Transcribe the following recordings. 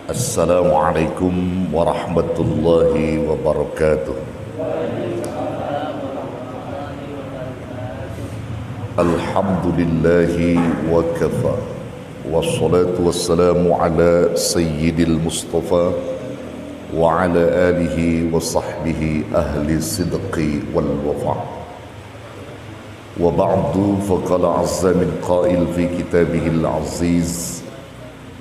Assalamualaikum warahmatullahi wabarakatuh. Alhamdulillahi wa kafa. Wassalatu wassalamu ala sayyidil mustafa wa ala alihi wa sahbihi ahli sidqi wal wafa. Wa ba'du faqala azza min qail fi kitabihil aziz.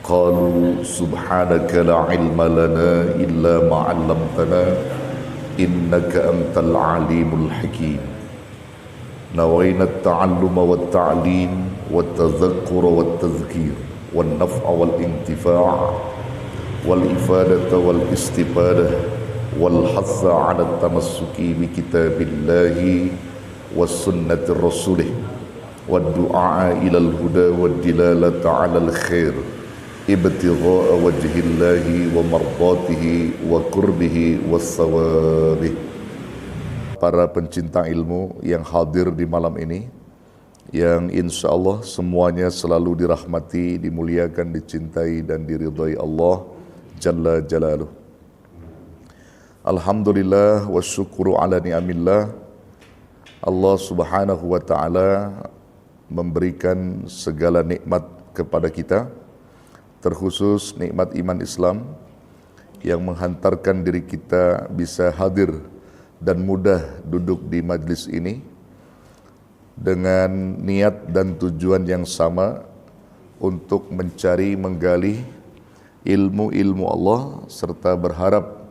قالوا سبحانك لا علم لنا إلا ما علمتنا إنك أنت العليم الحكيم نوينا التعلم والتعليم والتذكر والتذكير والنفع والانتفاع والإفادة والاستفادة والحث على التمسك بكتاب الله والسنة رسوله والدعاء إلى الهدى والدلالة على الخير ibtigha'a wajhillahi wa mardatihi wa qurbihi wassawabih. Para pencinta ilmu yang hadir di malam ini, yang insya Allah semuanya selalu dirahmati, dimuliakan, dicintai dan diridhai Allah Jalla Jalaluh. Alhamdulillah wa syukuru ala ni'amillah. Allah subhanahu wa ta'ala memberikan segala nikmat kepada kita, terkhusus nikmat iman Islam yang menghantarkan diri kita bisa hadir dan mudah duduk di majlis ini dengan niat dan tujuan yang sama untuk mencari, menggali ilmu-ilmu Allah serta berharap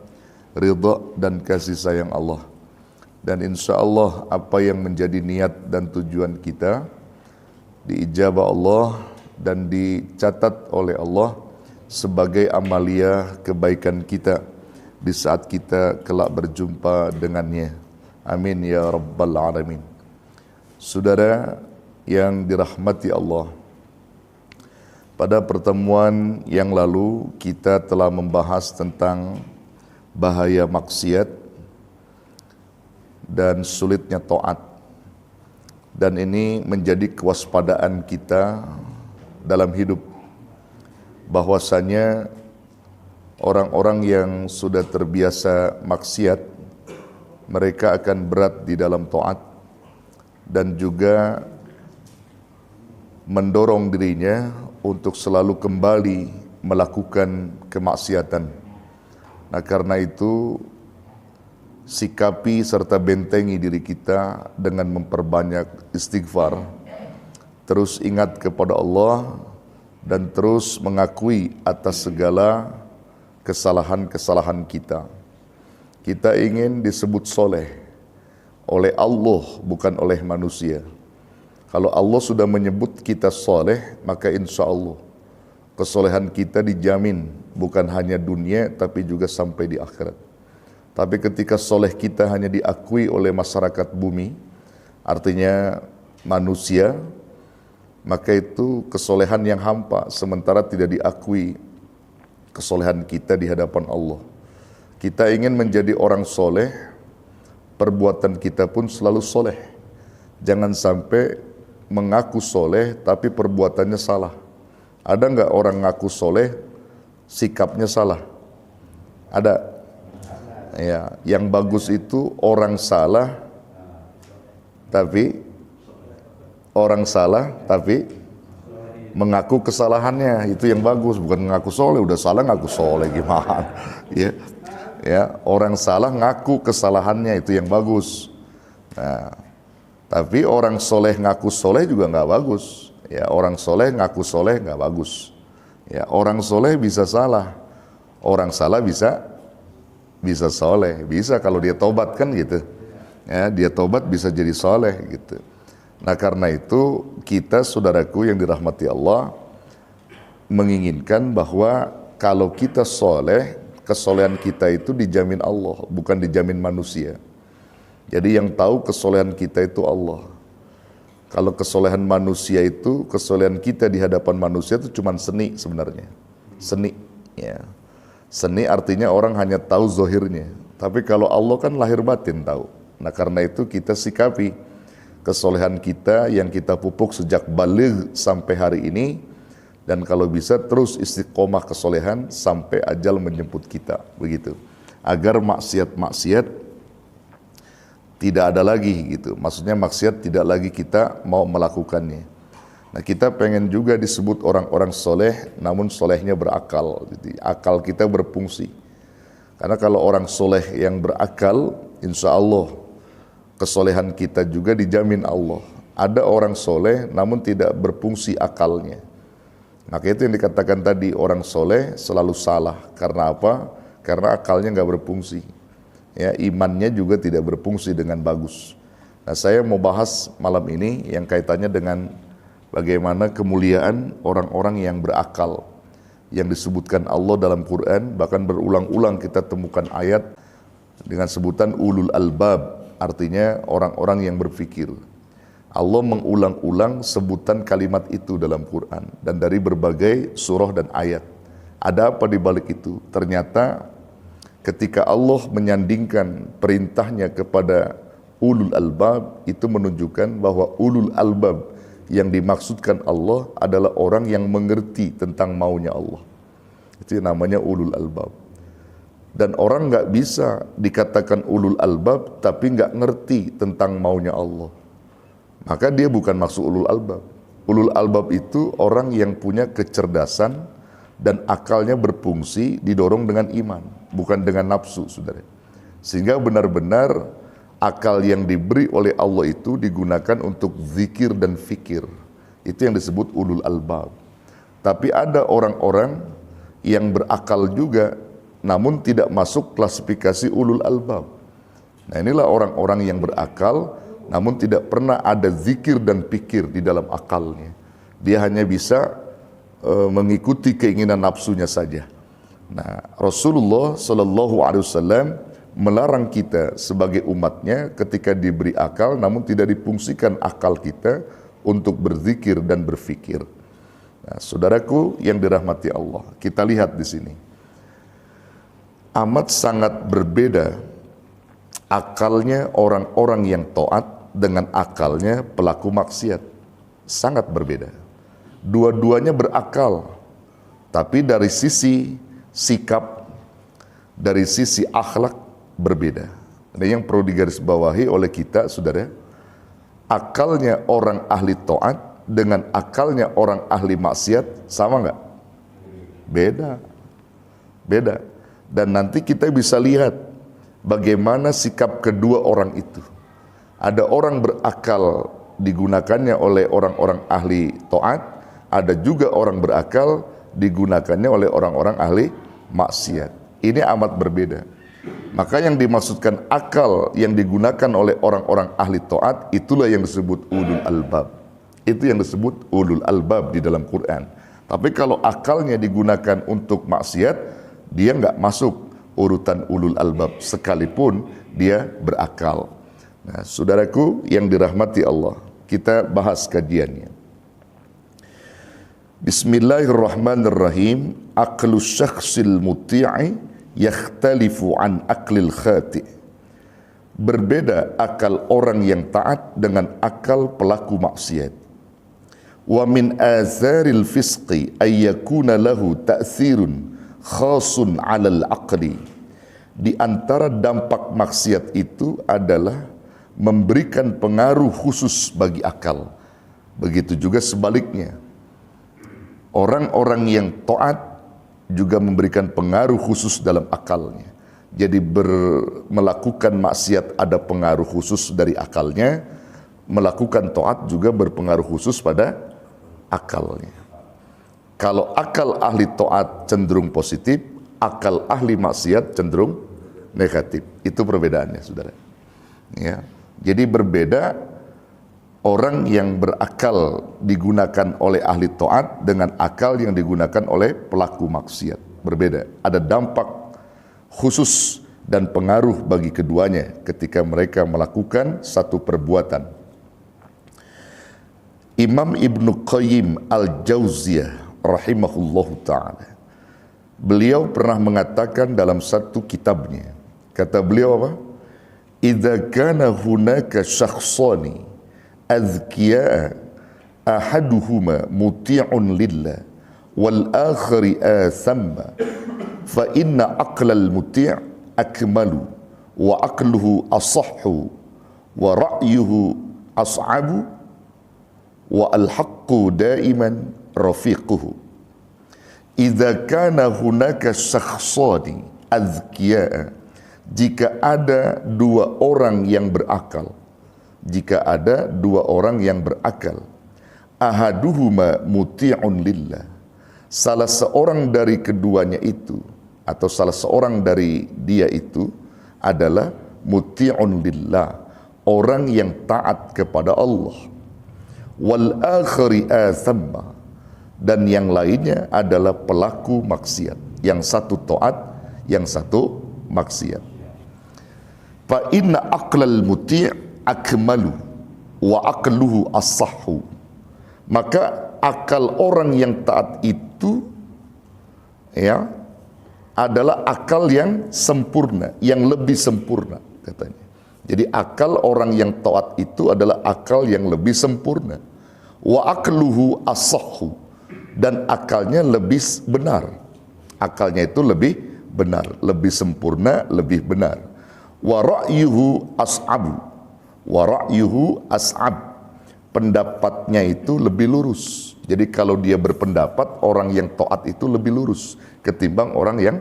ridha dan kasih sayang Allah. Dan insya Allah apa yang menjadi niat dan tujuan kita diijabah Allah dan dicatat oleh Allah sebagai amalia kebaikan kita di saat kita kelak berjumpa dengannya. Amin ya rabbal alamin. Saudara yang dirahmati Allah, pada pertemuan yang lalu kita telah membahas tentang bahaya maksiat dan sulitnya taat. Dan ini menjadi kewaspadaan kita dalam hidup, bahwasanya orang-orang yang sudah terbiasa maksiat, mereka akan berat di dalam taat dan juga mendorong dirinya untuk selalu kembali melakukan kemaksiatan. Nah, karena itu sikapi serta bentengi diri kita dengan memperbanyak istighfar, terus ingat kepada Allah dan terus mengakui atas segala kesalahan-kesalahan kita. Kita ingin disebut soleh oleh Allah, bukan oleh manusia. Kalau Allah sudah menyebut kita soleh, maka insya Allah kesolehan kita dijamin, bukan hanya dunia tapi juga sampai di akhirat. Tapi ketika soleh kita hanya diakui oleh masyarakat bumi, artinya manusia, maka itu kesolehan yang hampa, sementara tidak diakui kesolehan kita di hadapan Allah. Kita ingin menjadi orang soleh, perbuatan kita pun selalu soleh. Jangan sampai mengaku soleh tapi perbuatannya salah. Ada nggak orang ngaku soleh, sikapnya salah? Ada. Ya, yang bagus itu orang salah tapi mengaku kesalahannya, itu yang bagus, bukan mengaku soleh. Udah salah ngaku soleh gimana? Ya, orang salah ngaku kesalahannya, itu yang bagus. Nah, tapi orang soleh ngaku soleh juga nggak bagus. Ya, orang soleh ngaku soleh nggak bagus. Ya, orang soleh bisa salah, orang salah bisa soleh, bisa kalau dia tobat kan gitu. Ya, dia tobat bisa jadi soleh gitu. Nah, karena itu kita, saudaraku yang dirahmati Allah, menginginkan bahwa kalau kita soleh, kesolehan kita itu dijamin Allah, bukan dijamin manusia. Jadi yang tahu kesolehan kita itu Allah. Kalau kesolehan manusia itu, kesolehan kita di hadapan manusia itu cuma seni sebenarnya. Seni, ya. Seni artinya orang hanya tahu zahirnya. Tapi kalau Allah kan lahir batin tahu. Nah, karena itu kita sikapi kesolehan kita yang kita pupuk sejak baligh sampai hari ini dan kalau bisa terus istiqomah kesolehan sampai ajal menjemput kita, begitu. Agar maksiat-maksiat tidak ada lagi gitu. Maksudnya maksiat tidak lagi kita mau melakukannya. Nah, kita pengen juga disebut orang-orang soleh, namun solehnya berakal. Jadi akal kita berfungsi. Karena kalau orang soleh yang berakal, insya Allah kesolehan kita juga dijamin Allah. Ada orang soleh namun tidak berfungsi akalnya. Maka itu yang dikatakan tadi, orang soleh selalu salah. Karena apa? Karena akalnya nggak berfungsi. Ya, imannya juga tidak berfungsi dengan bagus. Nah, saya mau bahas malam ini yang kaitannya dengan bagaimana kemuliaan orang-orang yang berakal. Yang disebutkan Allah dalam Quran, bahkan berulang-ulang kita temukan ayat dengan sebutan ulul albab. Artinya orang-orang yang berfikir. Allah mengulang-ulang sebutan kalimat itu dalam Quran dan dari berbagai surah dan ayat. Ada apa di balik itu? Ternyata ketika Allah menyandingkan perintahnya kepada ulul albab, itu menunjukkan bahwa ulul albab yang dimaksudkan Allah adalah orang yang mengerti tentang maunya Allah. Itu namanya ulul albab. Dan orang nggak bisa dikatakan ulul albab tapi nggak ngerti tentang maunya Allah. Maka dia bukan maksud ulul albab. Ulul albab itu orang yang punya kecerdasan dan akalnya berfungsi didorong dengan iman, bukan dengan nafsu, saudara. Sehingga benar-benar akal yang diberi oleh Allah itu digunakan untuk zikir dan fikir. Itu yang disebut ulul albab. Tapi ada orang-orang yang berakal juga, namun tidak masuk klasifikasi ulul albab. Nah, inilah orang-orang yang berakal, namun tidak pernah ada zikir dan pikir di dalam akalnya. Dia hanya bisa mengikuti keinginan nafsunya saja. Nah, Rasulullah Sallallahu Alaihi Wasallam melarang kita sebagai umatnya ketika diberi akal, namun tidak difungsikan akal kita untuk berzikir dan berfikir. Nah, saudaraku yang dirahmati Allah, kita lihat di sini. Amat sangat berbeda akalnya orang-orang yang taat dengan akalnya pelaku maksiat. Sangat berbeda. Dua-duanya berakal, tapi dari sisi sikap, dari sisi akhlak berbeda. Ini yang perlu digarisbawahi oleh kita, saudara. Akalnya orang ahli taat dengan akalnya orang ahli maksiat sama nggak? Beda. Beda. Dan nanti kita bisa lihat bagaimana sikap kedua orang itu. Ada orang berakal digunakannya oleh orang-orang ahli taat, ada juga orang berakal digunakannya oleh orang-orang ahli maksiat. Ini amat berbeda. Maka yang dimaksudkan akal yang digunakan oleh orang-orang ahli taat, itulah yang disebut ulul albab. Itu yang disebut ulul albab di dalam Quran. Tapi kalau akalnya digunakan untuk maksiat, dia nggak masuk urutan ulul albab sekalipun dia berakal. Nah, saudaraku yang dirahmati Allah, kita bahas kajiannya. Bismillahirrahmanirrahim. Aqlu syakhsil muti'i yakhtalifu an aqlil khati'. Berbeda akal orang yang taat dengan akal pelaku maksiat. Wa min azaril fisqi ay yakuna lahu ta'thirun khasun 'alal aqli. Di antara dampak maksiat itu adalah memberikan pengaruh khusus bagi akal. Begitu juga sebaliknya. Orang-orang yang taat juga memberikan pengaruh khusus dalam akalnya. Jadi melakukan maksiat ada pengaruh khusus dari akalnya, melakukan taat juga berpengaruh khusus pada akalnya. Kalau akal ahli taat cenderung positif, akal ahli maksiat cenderung negatif. Itu perbedaannya, saudara. Ya. Jadi berbeda orang yang berakal digunakan oleh ahli taat dengan akal yang digunakan oleh pelaku maksiat. Berbeda. Ada dampak khusus dan pengaruh bagi keduanya ketika mereka melakukan satu perbuatan. Imam Ibnu Qayyim Al-Jauziyah rahimahullahu ta'ala, beliau pernah mengatakan dalam satu kitabnya, kata beliau apa? Idza kana hunaka syakhsani azkiya ahaduhuma muti'un lillah wal akhiri athamma fa inna aqlal muti' akmalu wa aqluhu asahhu wa ra'yuhu as'abu wa al-haqqu daiman rafiquhu. Idza kana hunaka syakhsani azkiya, jika ada dua orang yang berakal, jika ada dua orang yang berakal, ahaduhuma muti'un lillah, salah seorang dari keduanya itu atau salah seorang dari dia itu adalah muti'un lillah, orang yang taat kepada Allah, wal akhari athamma, dan yang lainnya adalah pelaku maksiat, yang satu taat, yang satu maksiat. Fa inna aqlal muti' akmalu wa aqluhu asahhu, maka akal orang yang taat itu ya adalah akal yang sempurna, yang lebih sempurna katanya. Jadi akal orang yang taat itu adalah akal yang lebih sempurna. Wa aqluhu asahhu, dan akalnya lebih benar. Akalnya itu lebih benar, lebih sempurna, lebih benar. Wa ra'yuhu as'abu, wa ra'yuhu as'ab, pendapatnya itu lebih lurus. Jadi kalau dia berpendapat, orang yang taat itu lebih lurus ketimbang orang yang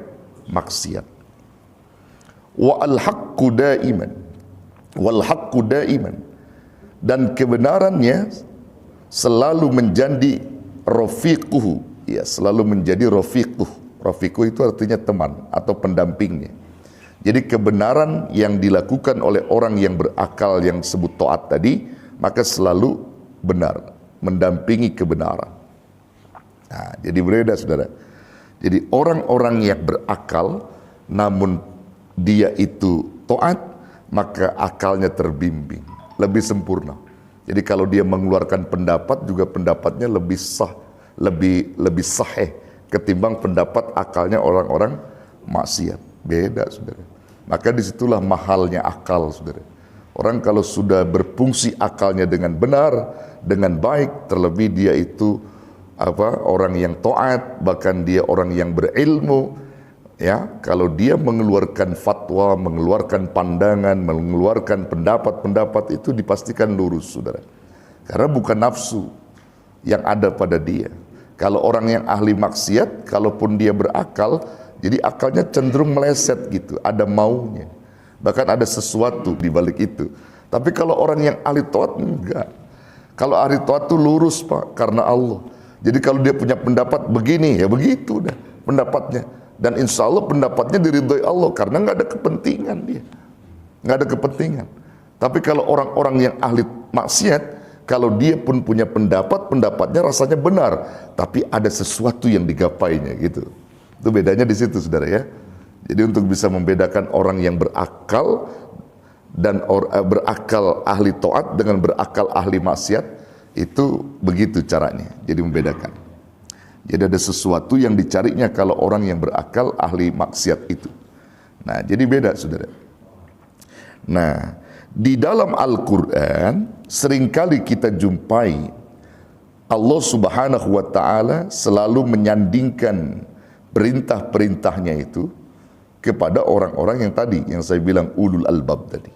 maksiat. Wa al-haqqu daiman, wal haqqu daiman, dan kebenarannya selalu menjadi rafiquhu, ya, selalu menjadi rafiquh. Rafiquh itu artinya teman atau pendampingnya. Jadi kebenaran yang dilakukan oleh orang yang berakal yang disebut taat tadi, maka selalu benar, mendampingi kebenaran. Nah, jadi berbeda saudara. Jadi orang-orang yang berakal namun dia itu taat, maka akalnya terbimbing, lebih sempurna. Jadi kalau dia mengeluarkan pendapat juga pendapatnya lebih sah, lebih sahih ketimbang pendapat akalnya orang-orang maksiat. Beda saudara. Maka disitulah mahalnya akal saudara. Orang kalau sudah berfungsi akalnya dengan benar, dengan baik, terlebih dia itu orang yang taat, bahkan dia orang yang berilmu, ya, kalau dia mengeluarkan fatwa, mengeluarkan pandangan, mengeluarkan pendapat-pendapat itu dipastikan lurus saudara. Karena bukan nafsu yang ada pada dia. Kalau orang yang ahli maksiat, kalaupun dia berakal, jadi akalnya cenderung meleset gitu, ada maunya. Bahkan ada sesuatu di balik itu. Tapi kalau orang yang ahli taat, enggak. Kalau ahli taat itu lurus Pak, karena Allah. Jadi kalau dia punya pendapat begini, ya begitu dah pendapatnya. Dan insya Allah pendapatnya diridhoi Allah, karena nggak ada kepentingan dia. Nggak ada kepentingan. Tapi kalau orang-orang yang ahli maksiat, kalau dia pun punya pendapat, pendapatnya rasanya benar. Tapi ada sesuatu yang digapainya gitu. Itu bedanya di situ saudara ya. Jadi untuk bisa membedakan orang yang berakal dan berakal ahli taat dengan berakal ahli maksiat, itu begitu caranya. Jadi membedakan. Jadi ada sesuatu yang dicarinya kalau orang yang berakal ahli maksiat itu. Nah, jadi beda saudara. Nah, di dalam Al-Quran seringkali kita jumpai Allah Subhanahu wa Ta'ala selalu menyandingkan perintah-perintahnya itu kepada orang-orang yang tadi, yang saya bilang ulul albab tadi.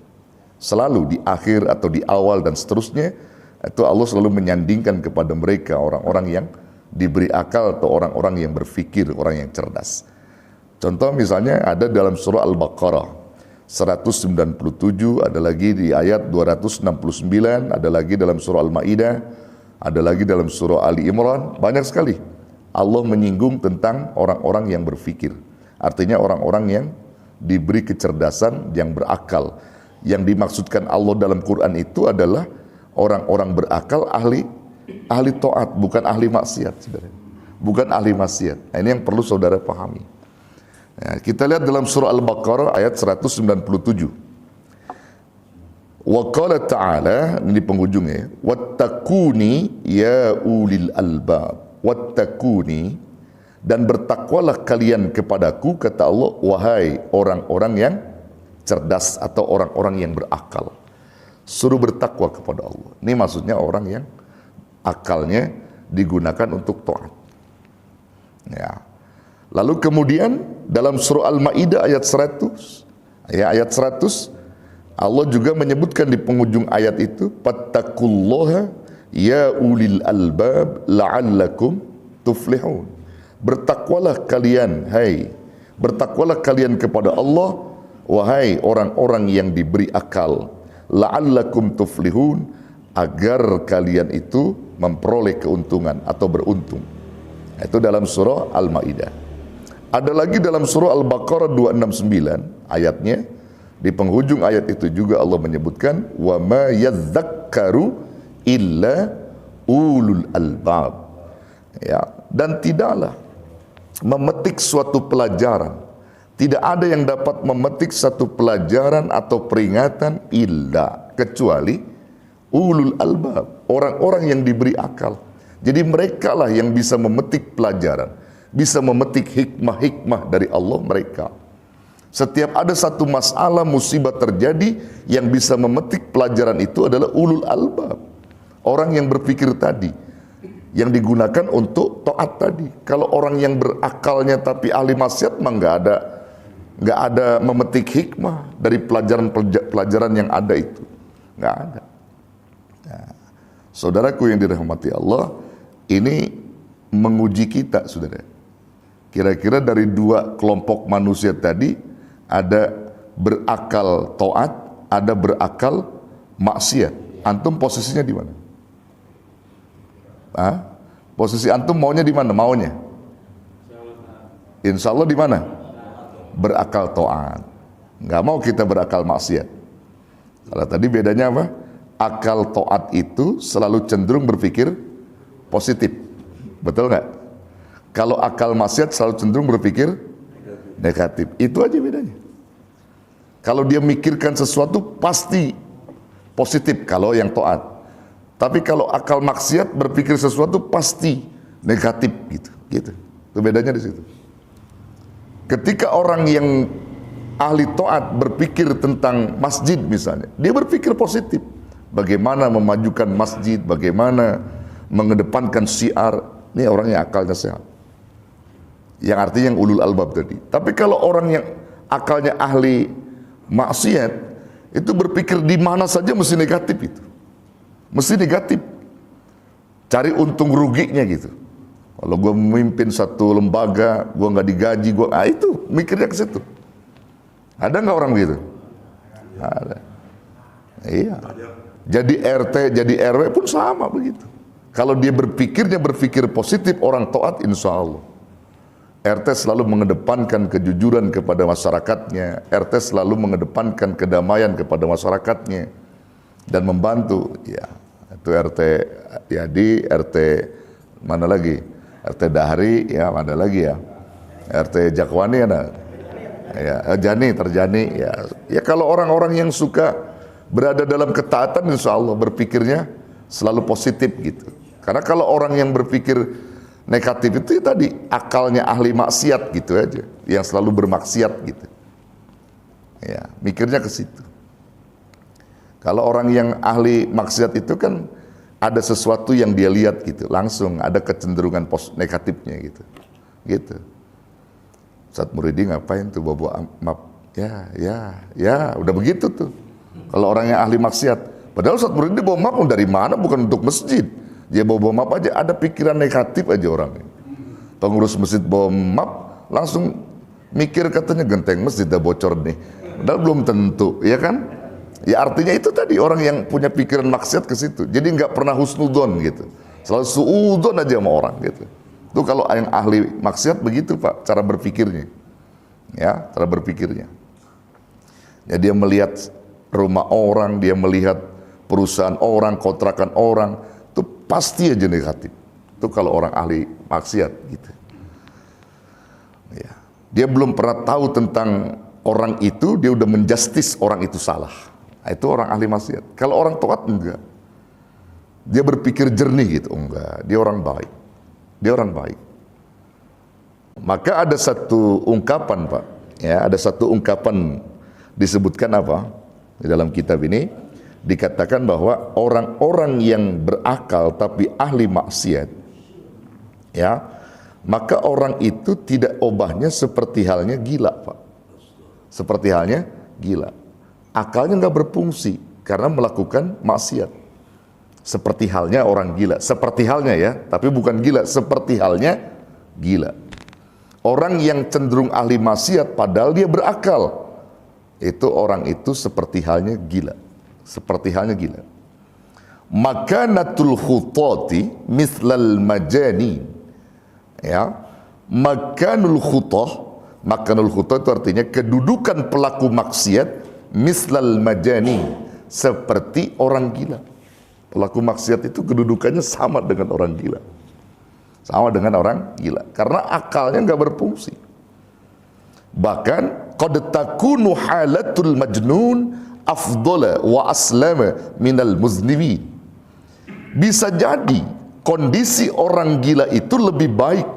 Selalu di akhir atau di awal dan seterusnya, itu Allah selalu menyandingkan kepada mereka orang-orang yang diberi akal atau orang-orang yang berfikir, orang yang cerdas. Contoh misalnya ada dalam surah Al-Baqarah 197, ada lagi di ayat 269, ada lagi dalam surah Al-Maidah, ada lagi dalam surah Ali Imran, banyak sekali Allah menyinggung tentang orang-orang yang berfikir. Artinya orang-orang yang diberi kecerdasan, yang berakal. Yang dimaksudkan Allah dalam Quran itu adalah orang-orang berakal ahli taat, bukan ahli maksiat saudara. Bukan ahli maksiat. Nah, ini yang perlu saudara pahami. Nah, kita lihat dalam surah Al-Baqarah ayat 197. Wa qala ta'ala, ini penghujungnya, wattaquni ya ulil albab, wattaquni, dan bertakwalah kalian kepadaku, kata Allah, wahai orang-orang yang cerdas atau orang-orang yang berakal. Suruh bertakwa kepada Allah. Ini maksudnya orang yang akalnya digunakan untuk taat. Ya. Lalu kemudian dalam surah Al-Maidah ayat 100, ya ayat 100, Allah juga menyebutkan di penghujung ayat itu, fattaqullaha ya ulil albab la'allakum tuflihun. Bertakwalah kalian, bertakwalah kalian kepada Allah, wahai orang-orang yang diberi akal, la'allakum tuflihun, agar kalian itu memperoleh keuntungan atau beruntung. Itu dalam surah Al-Maidah. Ada lagi dalam surah Al-Baqarah 269 ayatnya, di penghujung ayat itu juga Allah menyebutkan, wa ma yadzakkaru illa ulul albab. Ya, dan tidaklah memetik suatu pelajaran, tidak ada yang dapat memetik satu pelajaran atau peringatan illa, kecuali ulul albab, orang-orang yang diberi akal. Jadi mereka lah yang bisa memetik pelajaran, bisa memetik hikmah-hikmah dari Allah mereka. Setiap ada satu masalah, musibah terjadi, yang bisa memetik pelajaran itu adalah ulul albab, orang yang berpikir tadi, yang digunakan untuk taat tadi. Kalau orang yang berakalnya tapi ahli maksiat mah nggak ada memetik hikmah dari pelajaran yang ada itu, nggak ada. Nah, saudaraku yang dirahmati Allah, ini menguji kita, saudara. Kira-kira dari dua kelompok manusia tadi, ada berakal taat, ada berakal maksiat. Antum posisinya di mana? Posisi antum maunya di mana? Maunya? Insya Allah di mana? Berakal taat. Nggak mau kita berakal maksiat. Kalau tadi bedanya apa? Akal taat itu selalu cenderung berpikir positif, betul nggak? Kalau akal maksiat selalu cenderung berpikir negatif. Itu aja bedanya. Kalau dia mikirkan sesuatu pasti positif kalau yang taat. Tapi kalau akal maksiat berpikir sesuatu pasti negatif gitu. Itu bedanya di situ. Ketika orang yang ahli taat berpikir tentang masjid misalnya, dia berpikir positif. Bagaimana memajukan masjid, bagaimana mengedepankan syiar, ini orangnya akalnya sehat. Yang artinya yang ulul albab tadi. Tapi kalau orang yang akalnya ahli maksiat, itu berpikir di mana saja mesti negatif itu. Mesti negatif. Cari untung ruginya gitu. Kalau gue memimpin satu lembaga, gue nggak digaji, itu mikirnya ke situ. Ada nggak orang begitu? Ada. Iya. Jadi RT, jadi RW pun sama begitu. Kalau dia berpikir positif, orang taat, insya Allah. RT selalu mengedepankan kejujuran kepada masyarakatnya, RT selalu mengedepankan kedamaian kepada masyarakatnya, dan membantu. Ya, itu RT Yadi, RT mana lagi? RT Dahri, ya ada lagi ya. RT Jakwani ada. Ya, Terjani. Ya kalau orang-orang yang suka berada dalam ketaatan, insya Allah berpikirnya selalu positif gitu. Karena kalau orang yang berpikir negatif itu ya tadi akalnya ahli maksiat gitu aja, yang selalu bermaksiat gitu. Ya, mikirnya ke situ. Kalau orang yang ahli maksiat itu kan ada sesuatu yang dia lihat gitu, langsung ada kecenderungan negatifnya gitu. Gitu. Ustaz Muridi ngapain tuh bawa map? Ya, udah begitu tuh. Kalau orang yang ahli maksiat, padahal Ustaz Muridi bawa map dari mana? Bukan untuk masjid. Dia bawa map aja, ada pikiran negatif aja orang. Pengurus masjid bawa map, langsung mikir katanya genteng masjid udah bocor nih. Padahal belum tentu, ya kan? Ya artinya itu tadi orang yang punya pikiran maksiat ke situ. Jadi nggak pernah husnudon gitu. Selalu suudon aja sama orang gitu. Itu kalau yang ahli maksiat begitu Pak, cara berpikirnya. Ya, cara berpikirnya. Ya dia melihat rumah orang, dia melihat perusahaan orang, kontrakan orang, itu pasti aja negatif. Itu kalau orang ahli maksiat gitu. Ya. Dia belum pernah tahu tentang orang itu, dia udah menjustis orang itu salah. Nah, itu orang ahli maksiat. Kalau orang taat enggak. Dia berpikir jernih gitu, enggak. Dia orang baik. Dia orang baik. Maka ada satu ungkapan Pak, ya, ada satu ungkapan disebutkan apa? Di dalam kitab ini dikatakan bahwa orang-orang yang berakal tapi ahli maksiat, ya, maka orang itu tidak obahnya seperti halnya gila, Pak. Seperti halnya gila. Akalnya nggak berfungsi karena melakukan maksiat. Seperti halnya orang gila. Seperti halnya ya, tapi bukan gila. Seperti halnya gila. Orang yang cenderung ahli maksiat padahal dia berakal, itu orang itu seperti halnya gila. Seperti halnya gila. Makanatul khutati mithlal majani. Ya, makanul khutah itu artinya kedudukan pelaku maksiat mislal majani, seperti orang gila. Pelaku maksiat itu kedudukannya sama dengan orang gila, sama dengan orang gila, karena akalnya nggak berfungsi. Bahkan qad takunu halatul majnun afdala wa aslama minal muznibin. Bisa jadi kondisi orang gila itu lebih baik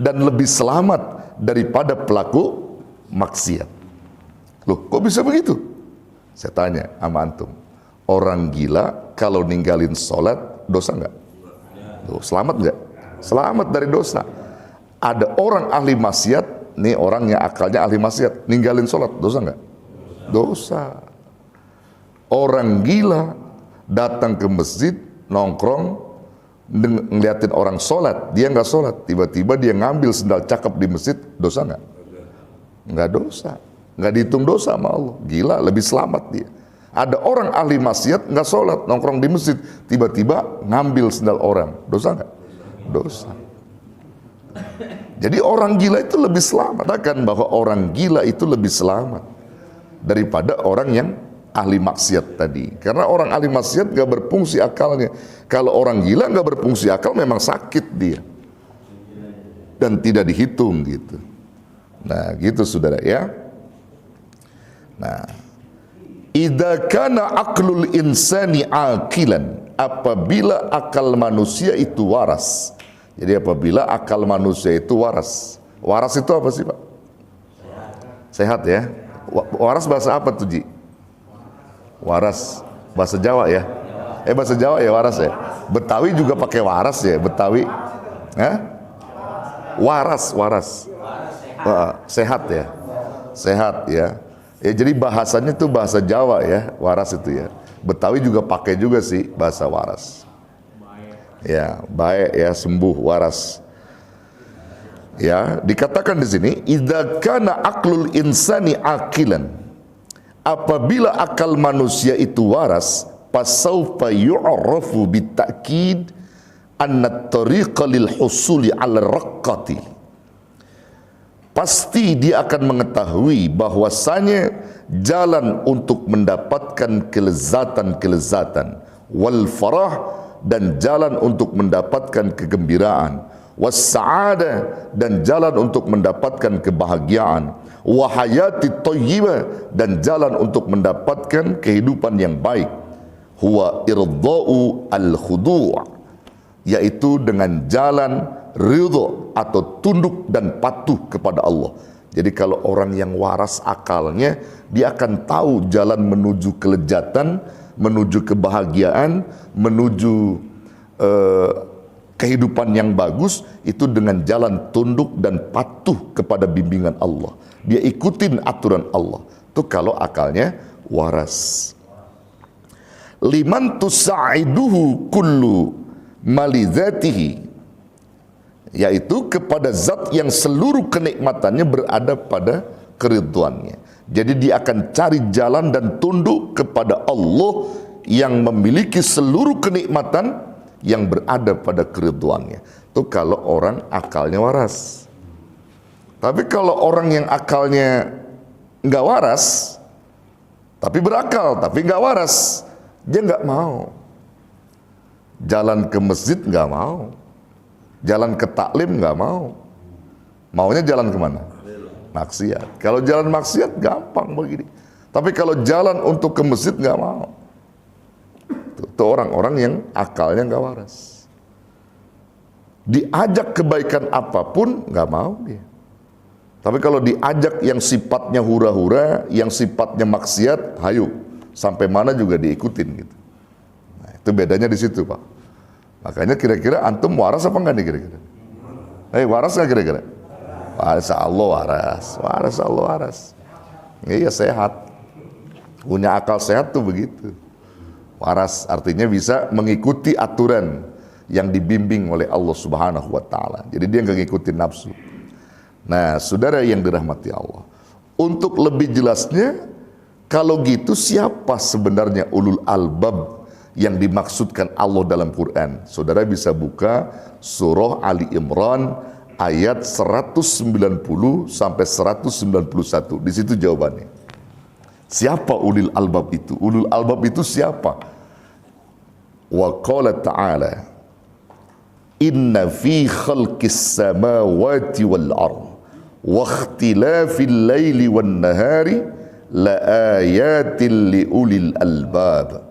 dan lebih selamat daripada pelaku maksiat. Loh, kok bisa begitu? Saya tanya sama antum, orang gila kalau ninggalin sholat dosa nggak? Tuh, selamat nggak? Selamat dari dosa. Ada orang ahli maksiat, nih orang yang akalnya ahli maksiat, ninggalin sholat dosa nggak? Dosa. Orang gila datang ke masjid, nongkrong, ngeliatin orang sholat, dia nggak sholat, tiba-tiba dia ngambil sendal cakep di masjid, dosa nggak? Nggak dosa, nggak dihitung dosa sama Allah. Gila, lebih selamat dia. Ada orang ahli maksiat nggak sholat, nongkrong di masjid, tiba-tiba ngambil sendal orang, dosa nggak? Dosa. Jadi orang gila itu lebih selamat. Katakan bahwa orang gila itu lebih selamat daripada orang yang ahli maksiat tadi, karena orang ahli maksiat gak berfungsi akalnya. Kalau orang gila gak berfungsi akal, memang sakit dia dan tidak dihitung gitu. Nah gitu saudara ya. Nah, idza kana aqlul insani aqilan, apabila akal manusia itu waras. Jadi apabila akal manusia itu waras. Waras itu apa sih Pak? Sehat ya. Waras bahasa apa tuh Ji? Waras bahasa Jawa ya, bahasa Jawa ya waras ya. Betawi juga pakai waras ya, Betawi. Waras, sehat ya, sehat ya. Jadi bahasanya itu bahasa Jawa ya, waras itu ya. Betawi juga pakai juga sih bahasa waras. Ya, baik ya, sembuh, waras. Ya, dikatakan di sini, idza kana aqlul insani aqilan. Apabila akal manusia itu waras, fasaufa yu'rafu bitakid anna tariqa lil husuli 'ala raqqati. Pasti dia akan mengetahui bahwasanya jalan untuk mendapatkan kelezatan-kelezatan, wal farah, dan jalan untuk mendapatkan kegembiraan, was sa'ada, dan jalan untuk mendapatkan kebahagiaan, wahayati thayyibah, dan jalan untuk mendapatkan kehidupan yang baik, huwa irda'u al-khudu', yaitu dengan jalan ridha atau tunduk dan patuh kepada Allah. Jadi kalau orang yang waras akalnya, dia akan tahu jalan menuju kelezatan, menuju kebahagiaan, menuju kehidupan yang bagus, itu dengan jalan tunduk dan patuh kepada bimbingan Allah. Dia ikutin aturan Allah. Itu kalau akalnya waras. Liman tusa'iduhu kullu malizatihi, yaitu kepada zat yang seluruh kenikmatannya berada pada keridhaannya. Jadi dia akan cari jalan dan tunduk kepada Allah yang memiliki seluruh kenikmatan yang berada pada keridhaannya. Itu kalau orang akalnya waras. Tapi kalau orang yang akalnya nggak waras, tapi berakal, tapi nggak waras, dia nggak mau. Jalan ke masjid nggak mau, jalan ke taklim nggak mau. Maunya jalan kemana? Maksiat. Kalau jalan maksiat gampang begini. Tapi kalau jalan untuk ke masjid nggak mau. Itu orang-orang yang akalnya nggak waras. Diajak kebaikan apapun nggak mau dia. Tapi kalau diajak yang sifatnya hura-hura, yang sifatnya maksiat, hayu, sampai mana juga diikutin gitu. Nah, itu bedanya di situ Pak. Makanya kira-kira antum waras apa enggak nih kira-kira? Waras nggak kira-kira? Waras Allah waras, waras Allah waras. Iya sehat, punya akal sehat tuh begitu. Waras artinya bisa mengikuti aturan yang dibimbing oleh Allah Subhanahu wa Ta'ala. Jadi dia nggak ngikutin nafsu. Nah, saudara yang dirahmati Allah, untuk lebih jelasnya, kalau gitu siapa sebenarnya ulul albab yang dimaksudkan Allah dalam Quran? Saudara bisa buka surah Ali Imran ayat 190 sampai 191. Di situ jawabannya. Siapa ulul albab itu? Ulul albab itu siapa? Wa qala ta'ala, inna fi khalqis samawati wal ardh wa ikhtilafil laili wan nahari la ayatin li ulil albab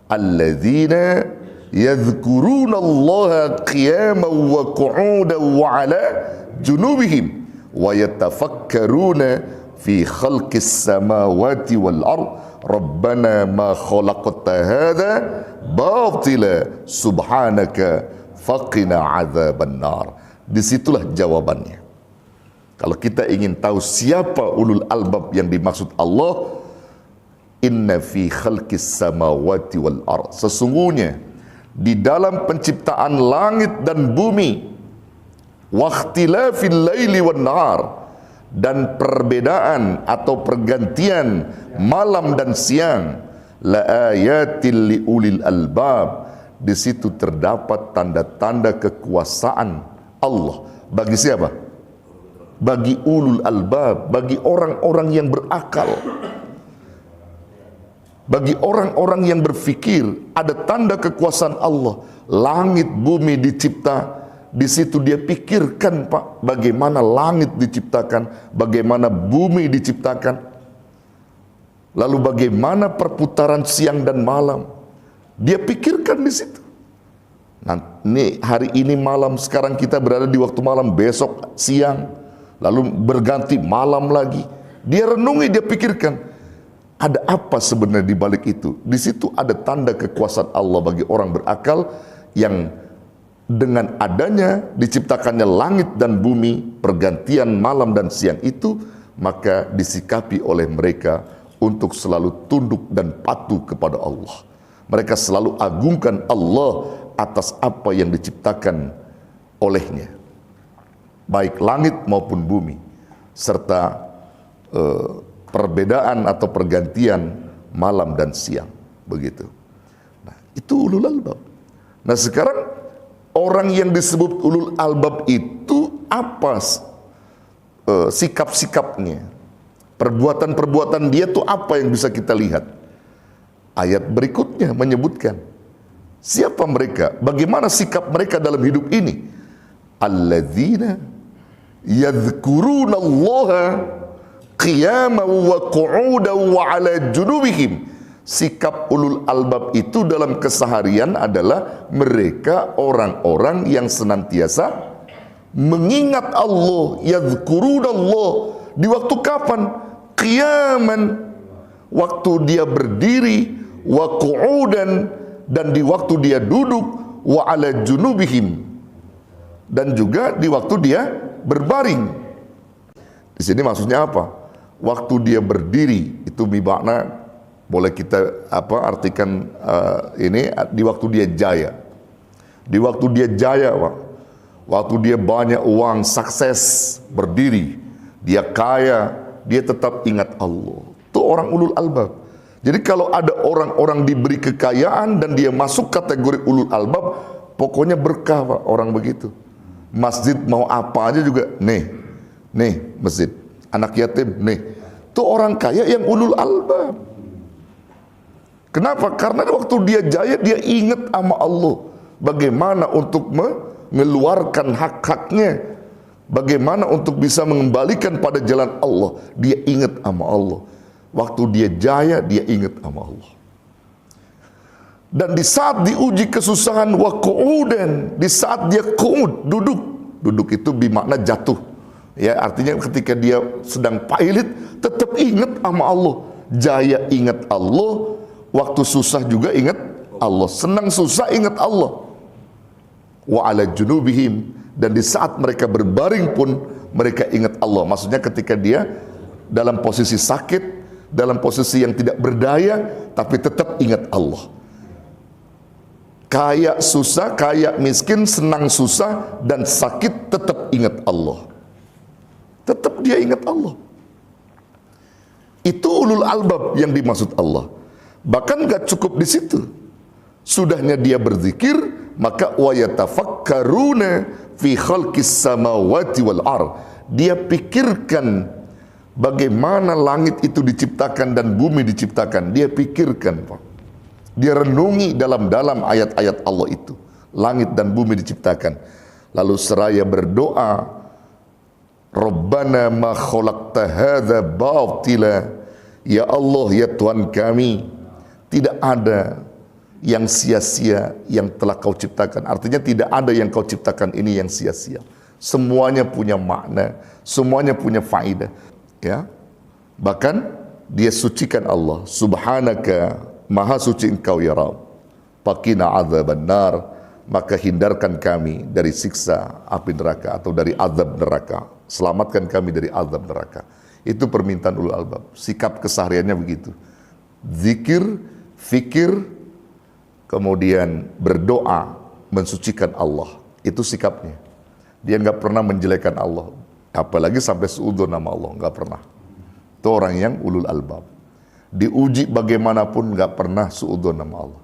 alladzina yadhkuruna Allaha qiyaman wa qu'udan wa 'ala junubihim wa yatafakkaruna fi khalqis samawati wal ardh rabbana ma khalaqta hadza batila subhanaka faqina 'adzaban nar. Disitulah jawabannya. Kalau kita ingin tahu siapa ulul albab yang dimaksud Allah, inna fi khalqis samawati wal ardh, sesungguhnya di dalam penciptaan langit dan bumi, wa ikhtilafil laili wan nahar, dan perbedaan atau pergantian malam dan siang, la ayatil li ulil albab, di situ terdapat tanda-tanda kekuasaan Allah. Bagi siapa? Bagi ulul albab, bagi orang-orang yang berakal, bagi orang-orang yang berfikir. Ada tanda kekuasaan Allah. Langit bumi dicipta, di situ dia pikirkan, Pak, bagaimana langit diciptakan, bagaimana bumi diciptakan, lalu bagaimana perputaran siang dan malam. Dia pikirkan di situ. Nah, ini hari ini malam, sekarang kita berada di waktu malam, besok siang, lalu berganti malam lagi. Dia renungi, dia pikirkan, ada apa sebenarnya di balik itu? Di situ ada tanda kekuasaan Allah bagi orang berakal, yang dengan adanya diciptakannya langit dan bumi, pergantian malam dan siang itu, maka disikapi oleh mereka untuk selalu tunduk dan patuh kepada Allah. Mereka selalu agungkan Allah atas apa yang diciptakan olehnya, baik langit maupun bumi, serta perbedaan atau pergantian malam dan siang, begitu. Nah, itu ulul albab. Nah, sekarang orang yang disebut ulul albab itu apa sikap-sikapnya, perbuatan-perbuatan dia tuh apa yang bisa kita lihat? Ayat berikutnya menyebutkan siapa mereka, bagaimana sikap mereka dalam hidup ini. Alladzina yadhkuruna Allaha qiyaman wa qu'udan wa 'ala junubihim. Sikap ulul albab itu dalam keseharian adalah mereka orang-orang yang senantiasa mengingat Allah. Yadhkuruna Allah di waktu kapan? Qiyaman, waktu dia berdiri, wa qu'udan, dan di waktu dia duduk, wa 'ala junubihim, dan juga di waktu dia berbaring. Di sini maksudnya apa? Waktu dia berdiri itu bermakna, boleh kita artikan ini di waktu dia jaya. Di waktu dia jaya, Pak. Waktu dia banyak uang, sukses, berdiri, dia kaya, dia tetap ingat Allah. Itu orang ulul albab. Jadi kalau ada orang-orang diberi kekayaan dan dia masuk kategori ulul albab, pokoknya berkah, Pak, orang begitu. Masjid mau apa aja juga, nih masjid. Anak yatim, nih. Itu orang kaya yang ulul albab. Kenapa? Karena waktu dia jaya, dia ingat sama Allah. Bagaimana untuk mengeluarkan hak-haknya, bagaimana untuk bisa mengembalikan pada jalan Allah. Dia ingat sama Allah. Waktu dia jaya, dia ingat sama Allah. Dan di saat diuji kesusahan, wa qu'udan, di saat dia qu'ud, duduk itu bermakna jatuh. Ya, artinya ketika dia sedang pailit, tetap ingat sama Allah. Jaya ingat Allah, waktu susah juga ingat Allah, senang susah ingat Allah. Wa 'ala junubihim, dan di saat mereka berbaring pun mereka ingat Allah. Maksudnya ketika dia dalam posisi sakit, dalam posisi yang tidak berdaya, tapi tetap ingat Allah. Kaya susah, kaya miskin, senang susah, dan sakit tetap ingat Allah. Tetap dia ingat Allah. Itu ulul albab yang dimaksud Allah. Bahkan gak cukup di situ. Sudahnya dia berzikir, maka wa yatafakkaruna fi khalqis samawati wal ard. Dia pikirkan bagaimana langit itu diciptakan dan bumi diciptakan. Dia pikirkan, Pak. Dia renungi dalam-dalam ayat-ayat Allah itu. Langit dan bumi diciptakan. Lalu seraya berdoa, Rabbana ma khalaqta hadza batila. Ya Allah, ya Tuhan kami, tidak ada yang sia-sia yang telah kau ciptakan. Artinya tidak ada yang kau ciptakan ini yang sia-sia. Semuanya punya makna, semuanya punya faedah. Ya, bahkan dia sucikan Allah. Subhanaka, maha suci engkau ya Rabb. Faqina adzaban nar, maka hindarkan kami dari siksa api neraka atau dari azab neraka. Selamatkan kami dari azab neraka. Itu permintaan ulul albab. Sikap kesehariannya begitu. Zikir, fikir, kemudian berdoa, mensucikan Allah. Itu sikapnya. Dia nggak pernah menjelekan Allah. Apalagi sampai suudzon nama Allah, nggak pernah. Itu orang yang ulul albab. Diuji bagaimanapun nggak pernah suudzon nama Allah.